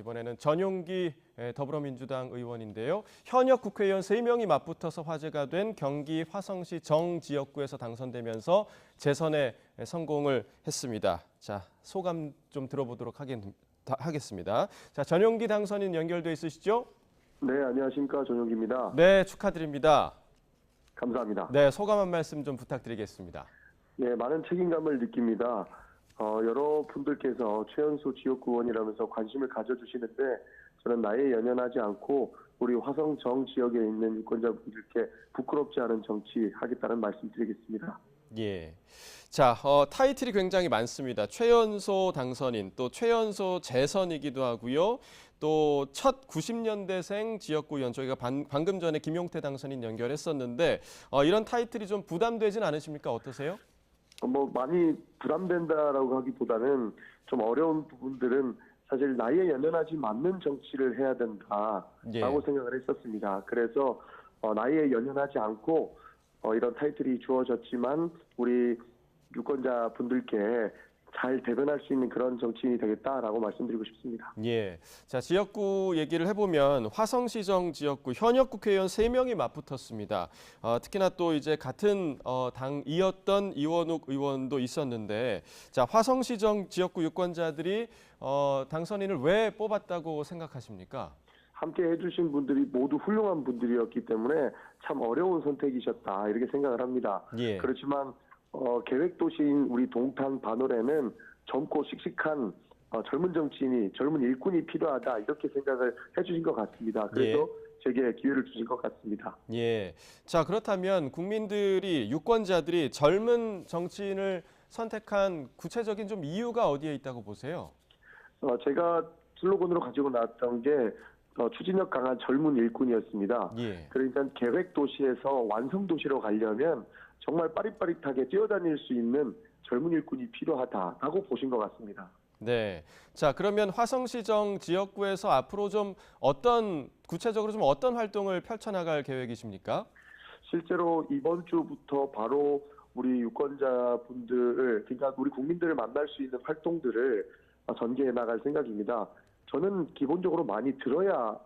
이번에는 전용기 더불어민주당 의원인데요. 현역 국회의원 3명이 맞붙어서 화제가 된 경기 화성시 정지역구에서 당선되면서 재선에 성공을 했습니다. 자, 소감 좀 들어보도록 하겠습니다. 자, 전용기 당선인 연결돼 있으시죠? 네, 안녕하십니까. 전용기입니다. 네, 축하드립니다. 감사합니다. 네, 소감 한 말씀 좀 부탁드리겠습니다. 네, 많은 책임감을 느낍니다. 여러 분들께서 최연소 지역구 의원이라면서 관심을 가져주시는데 저는 나이에 연연하지 않고 우리 화성 정 지역에 있는 유권자분들께 부끄럽지 않은 정치 하겠다는 말씀 드리겠습니다. 예. 자, 타이틀이 굉장히 많습니다. 최연소 당선인, 또 최연소 재선이기도 하고요. 또 첫 90년대생 지역구 의원, 저희가 방금 전에 김용태 당선인 연결했었는데 이런 타이틀이 좀 부담되진 않으십니까? 어떠세요? 많이 부담된다라고 하기보다는 좀 어려운 부분들은 사실 나이에 연연하지 않는 정치를 해야 된다라고 생각을 했었습니다. 그래서 나이에 연연하지 않고 이런 타이틀이 주어졌지만 우리 유권자 분들께 잘 대변할 수 있는 그런 정치인이 되겠다라고 말씀드리고 싶습니다. 예. 자, 지역구 얘기를 해보면 화성시정 지역구 현역 국회의원 3명이 맞붙었습니다. 특히나 또 이제 같은 당이었던 이원욱 의원도 있었는데, 자, 화성시정 지역구 유권자들이 당선인을 왜 뽑았다고 생각하십니까? 함께 해주신 분들이 모두 훌륭한 분들이었기 때문에 참 어려운 선택이셨다 이렇게 생각을 합니다. 예. 그렇지만 계획도시인 우리 동탄 반월에는 젊고 씩씩한 젊은 정치인이, 젊은 일꾼이 필요하다 이렇게 생각을 해주신 것 같습니다. 그래서 제게 기회를 주신 것 같습니다. 예. 자, 그렇다면 국민들이, 유권자들이 젊은 정치인을 선택한 구체적인 좀 이유가 어디에 있다고 보세요? 제가 슬로건으로 가지고 나왔던 게 추진력 강한 젊은 일꾼이었습니다. 예. 그러니까 계획도시에서 완성도시로 가려면 정말 빠릿빠릿하게 뛰어다닐 수 있는 젊은 일꾼이 필요하다라고 보신 것 같습니다. 네. 자, 그러면 화성시정 지역구에서 앞으로 좀 구체적으로 좀 어떤 활동을 펼쳐나갈 계획이십니까? 실제로 이번 주부터 바로 우리 유권자분들을, 그러니까 우리 국민들을 만날 수 있는 활동들을 전개해 나갈 생각입니다. 저는 기본적으로 많이 들어야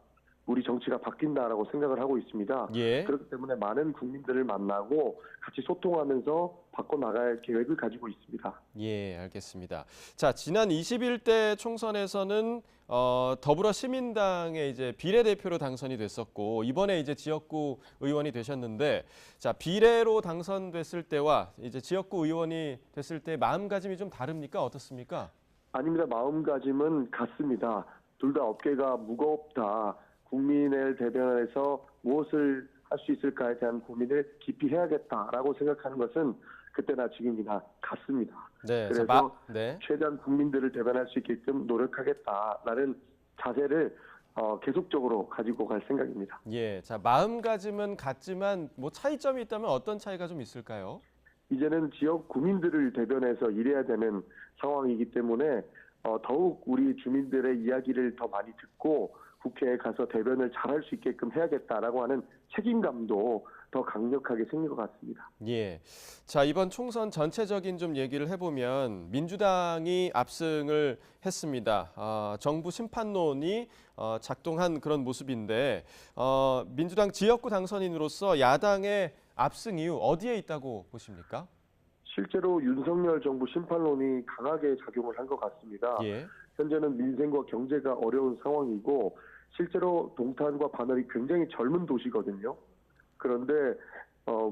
우리 정치가 바뀐다라고 생각을 하고 있습니다. 예. 그렇기 때문에 많은 국민들을 만나고 같이 소통하면서 바꿔나갈 계획을 가지고 있습니다. 예, 알겠습니다. 자, 지난 21대 총선에서는 더불어시민당의 이제 비례대표로 당선이 됐었고 이번에 이제 지역구 의원이 되셨는데, 자, 비례로 당선됐을 때와 이제 지역구 의원이 됐을 때 마음가짐이 좀 다릅니까? 어떻습니까? 아닙니다. 마음가짐은 같습니다. 둘 다 어깨가 무겁다. 국민을 대변해서 무엇을 할 수 있을까에 대한 고민을 깊이 해야겠다라고 생각하는 것은 그때나 지금이나 같습니다. 네, 그래서 최대한 국민들을 대변할 수 있게끔 노력하겠다라는 자세를 계속적으로 가지고 갈 생각입니다. 예, 자, 마음가짐은 같지만 뭐 차이점이 있다면 어떤 차이가 좀 있을까요? 이제는 지역 구민들을 대변해서 일해야 되는 상황이기 때문에 더욱 우리 주민들의 이야기를 더 많이 듣고 국회에 가서 대변을 잘할 수 있게끔 해야겠다라고 하는 책임감도 더 강력하게 생긴 것 같습니다. 예. 자, 이번 총선 전체적인 좀 얘기를 해보면 민주당이 압승을 했습니다. 정부 심판론이 작동한 그런 모습인데 민주당 지역구 당선인으로서 야당의 압승 이유 어디에 있다고 보십니까? 실제로 윤석열 정부 심판론이 강하게 작용을 한 것 같습니다. 예. 현재는 민생과 경제가 어려운 상황이고 실제로 동탄과 반월이 굉장히 젊은 도시거든요. 그런데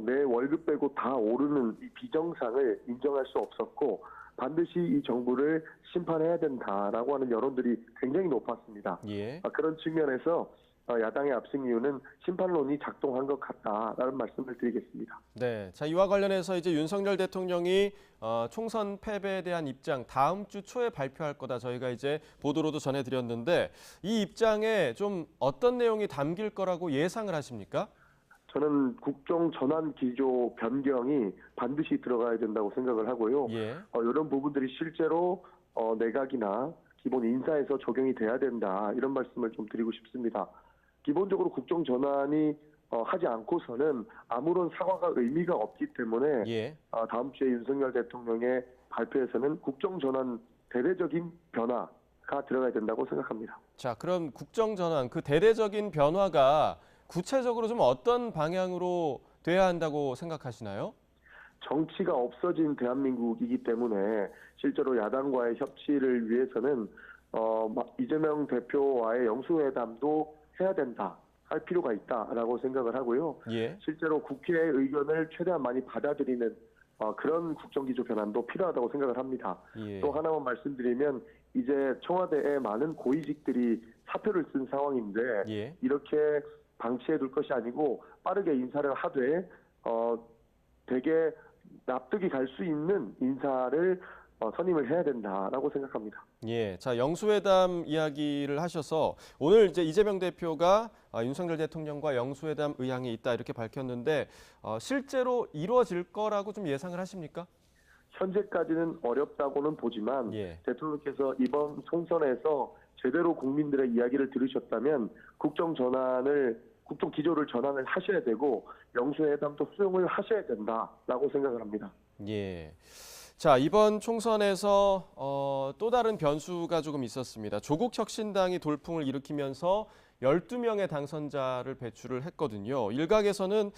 내 월급 빼고 다 오르는 이 비정상을 인정할 수 없었고 반드시 이 정부를 심판해야 된다라고 하는 여론들이 굉장히 높았습니다. 예. 그런 측면에서 야당의 압승 이유는 심판론이 작동한 것 같다라는 말씀을 드리겠습니다. 네, 자, 이와 관련해서 이제 윤석열 대통령이 총선 패배에 대한 입장 다음 주 초에 발표할 거다 저희가 이제 보도로도 전해드렸는데 이 입장에 좀 어떤 내용이 담길 거라고 예상을 하십니까? 저는 국정 전환 기조 변경이 반드시 들어가야 된다고 생각을 하고요. 이런 부분들이 실제로 내각이나 기본 인사에서 적용이 돼야 된다 이런 말씀을 좀 드리고 싶습니다. 기본적으로 국정 전환이 하지 않고서는 아무런 사과가 의미가 없기 때문에 다음 주에 윤석열 대통령의 발표에서는 국정 전환 대대적인 변화가 들어가야 된다고 생각합니다. 자, 그럼 국정 전환, 그 대대적인 변화가 구체적으로 좀 어떤 방향으로 돼야 한다고 생각하시나요? 정치가 없어진 대한민국이기 때문에 실제로 야당과의 협치를 위해서는 이재명 대표와의 영수회담도 해야 된다, 할 필요가 있다라고 생각을 하고요. 예. 실제로 국회의 의견을 최대한 많이 받아들이는 그런 국정기조 변환도 필요하다고 생각을 합니다. 예. 또 하나만 말씀드리면 이제 청와대에 많은 고위직들이 사표를 쓴 상황인데 예. 이렇게 방치해둘 것이 아니고 빠르게 인사를 하되 되게 납득이 갈 수 있는 인사를 선임을 해야 된다라고 생각합니다. 예, 자 영수회담 이야기를 하셔서 오늘 이제 이재명 대표가 윤석열 대통령과 영수회담 의향이 있다 이렇게 밝혔는데 실제로 이루어질 거라고 좀 예상을 하십니까? 현재까지는 어렵다고는 보지만 예. 대통령께서 이번 총선에서 제대로 국민들의 이야기를 들으셨다면 국정 기조를 전환을 하셔야 되고 영수회담도 수용을 하셔야 된다라고 생각을 합니다. 예. 자, 이번 총선에서 또 다른 변수가 조금 있었습니다. 조국혁신당이 돌풍을 일으키면서 12명의 당선자를 배출을 했거든요. 일각에서는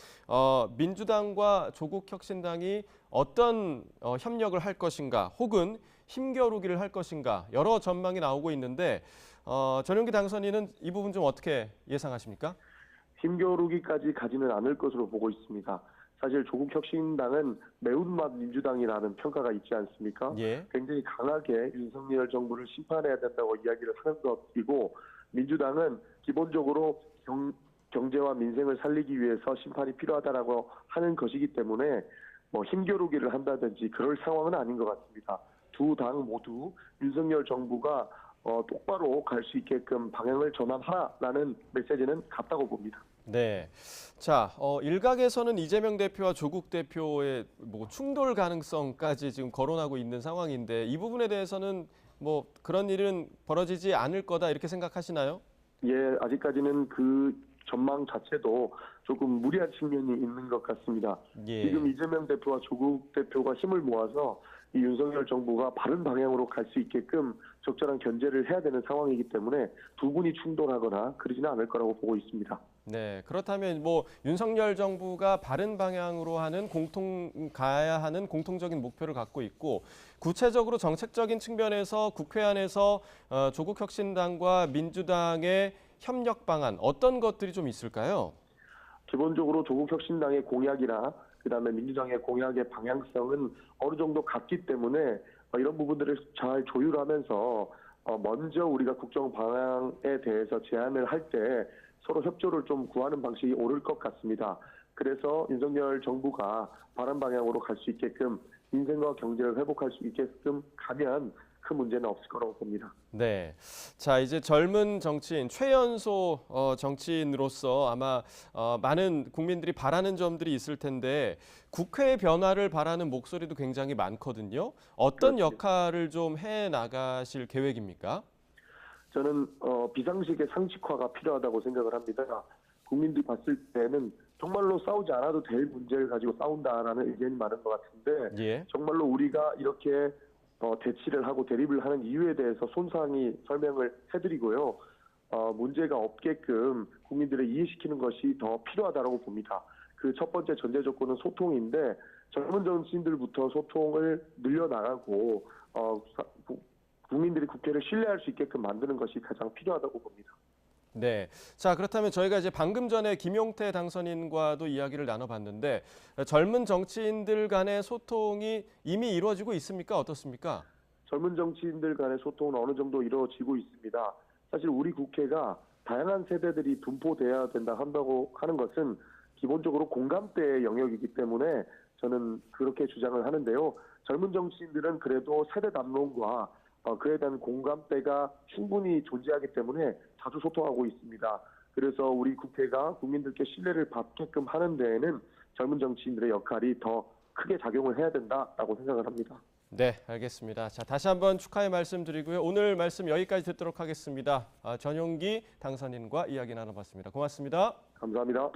민주당과 조국혁신당이 어떤 협력을 할 것인가 혹은 힘겨루기를 할 것인가 여러 전망이 나오고 있는데 전용기 당선인은 이 부분 좀 어떻게 예상하십니까? 힘겨루기까지 가지는 않을 것으로 보고 있습니다. 사실 조국혁신당은 매운맛 민주당이라는 평가가 있지 않습니까? 예. 굉장히 강하게 윤석열 정부를 심판해야 된다고 이야기를 하는 것이고 민주당은 기본적으로 경제와 민생을 살리기 위해서 심판이 필요하다라고 하는 것이기 때문에 힘겨루기를 한다든지 그럴 상황은 아닌 것 같습니다. 두 당 모두 윤석열 정부가 똑바로 갈 수 있게끔 방향을 전환하라는 메시지는 같다고 봅니다. 네. 자, 일각에서는 이재명 대표와 조국 대표의 충돌 가능성까지 지금 거론하고 있는 상황인데 이 부분에 대해서는 그런 일은 벌어지지 않을 거다 이렇게 생각하시나요? 예, 아직까지는 그 전망 자체도 조금 무리한 측면이 있는 것 같습니다. 예. 지금 이재명 대표와 조국 대표가 힘을 모아서 이 윤석열 정부가 바른 방향으로 갈 수 있게끔 적절한 견제를 해야 되는 상황이기 때문에 두 분이 충돌하거나 그러지는 않을 거라고 보고 있습니다. 네, 그렇다면 윤석열 정부가 바른 방향으로 가야 하는 공통적인 목표를 갖고 있고 구체적으로 정책적인 측면에서 국회 안에서 조국혁신당과 민주당의 협력 방안 어떤 것들이 좀 있을까요? 기본적으로 조국혁신당의 공약이나 그다음에 민주당의 공약의 방향성은 어느 정도 같기 때문에 이런 부분들을 잘 조율하면서 먼저 우리가 국정 방향에 대해서 제안을 할 때 서로 협조를 좀 구하는 방식이 옳을 것 같습니다. 그래서 윤석열 정부가 바른 방향으로 갈 수 있게끔 민생과 경제를 회복할 수 있게끔 가면 큰 문제는 없을 거라고 봅니다. 네, 자 이제 젊은 정치인 최연소 정치인으로서 아마 많은 국민들이 바라는 점들이 있을 텐데 국회 변화를 바라는 목소리도 굉장히 많거든요. 어떤 그렇지. 역할을 좀 해 나가실 계획입니까? 저는 비상식의 상식화가 필요하다고 생각을 합니다. 국민들이 봤을 때는 정말로 싸우지 않아도 될 문제를 가지고 싸운다라는 의견이 많은 것 같은데 예. 정말로 우리가 이렇게 대치를 하고 대립을 하는 이유에 대해서 손상히 설명을 해드리고요. 문제가 없게끔 국민들을 이해시키는 것이 더 필요하다고 봅니다. 그 첫 번째 전제 조건은 소통인데 젊은 정치인들부터 소통을 늘려나가고 국민들이 국회를 신뢰할 수 있게끔 만드는 것이 가장 필요하다고 봅니다. 네. 자, 그렇다면 저희가 이제 방금 전에 김용태 당선인과도 이야기를 나눠봤는데 젊은 정치인들 간의 소통이 이미 이루어지고 있습니까? 어떻습니까? 젊은 정치인들 간의 소통은 어느 정도 이루어지고 있습니다. 사실 우리 국회가 다양한 세대들이 분포돼야 한다고 하는 것은 기본적으로 공감대의 영역이기 때문에 저는 그렇게 주장을 하는데요. 젊은 정치인들은 그래도 세대 담론과 그에 대한 공감대가 충분히 존재하기 때문에 자주 소통하고 있습니다. 그래서 우리 국회가 국민들께 신뢰를 받게끔 하는 데에는 젊은 정치인들의 역할이 더 크게 작용을 해야 된다라고 생각을 합니다. 네, 알겠습니다. 자, 다시 한번 축하의 말씀드리고요. 오늘 말씀 여기까지 듣도록 하겠습니다. 전용기 당선인과 이야기 나눠봤습니다. 고맙습니다. 감사합니다.